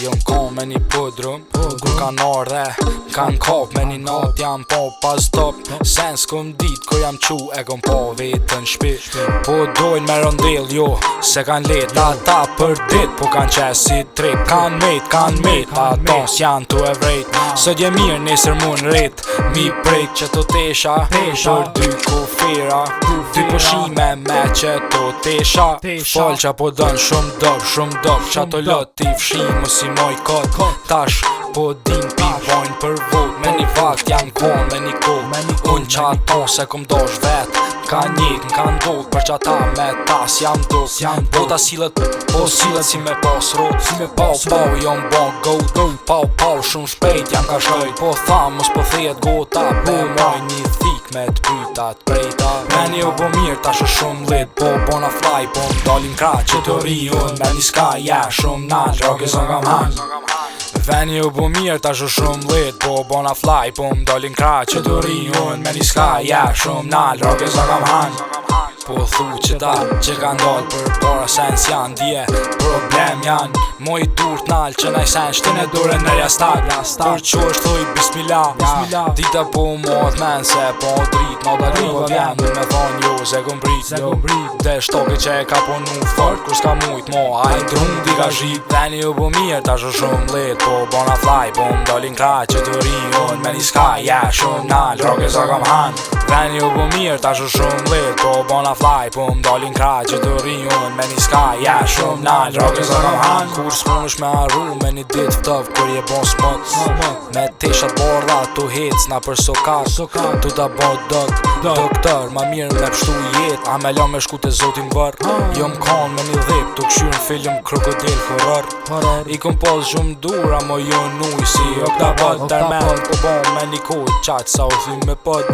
Jo m'kon me një podrum kur kan ardhe kan kap me një nat jam po pas top sen s'kom dit kur jam qu e kom pa vetën shpi po dojnë me rondel jo se kan let ata për dit po kan qes si trip kan met ata s'jan tu e vrejt sot je mirë nesër mu n'rrit mi prejk që të tesha për dy kufira dy pushime me që të tesha fol qa po dën shumë dop qa të lot t'i fshimu si moj kot tash po din pi vojnë për vot me një vakt jam kon me një kod unë qa ton se kom dosh vet ka njek m'ka ndodh për qa ta me tas jam dok bota sillet po sillet si me pas rot pau jom bon go pau shumë shpejt jam ka shkojt po tham mos po thejet gota po moj një thik me t'pytat prejta meni u bo mirë tash shumë lit po bona fly po m'dalin kra që të riun me një ska shumë nal roke sa kam han veni u bo mirë tash shumë lit po bona fly po m'dalin kra që të riun me një ska shumë nal roke sa kam han po thu që ta që kan dal për para sen s'jan dje problem jan moj durt nal që naj sen shtin e dure në jastak për që është thuj bismillah dita po mot men se po drit ma dali po vjen du me thon jo se kom brit dhe shtoke që e ka ponu fort kur s'ka mujt mo a i drun di ka shqip veni u bo mirë tash shumë lit po bona fly po m'dalin kra që të rion me një ska shumë nal roke sa kam han veni u bo mirë tash shumë lit po bona fly po m'dalin kra që të rion me një ska shumë nal roke sa kam han kur s'punësh me arru me një dit ftov kur je bon smot me teshat borda tu hec na për sokat tu ta bo doktor ma mirë me pështu jet a me la me shku te zotin var jo m'kon me një dhip tu kshyrë në film krokodil horror i kom pas shumë dura mo jo nuj si o këta bot tërmen po bon me një kod qaq sa u thim me pod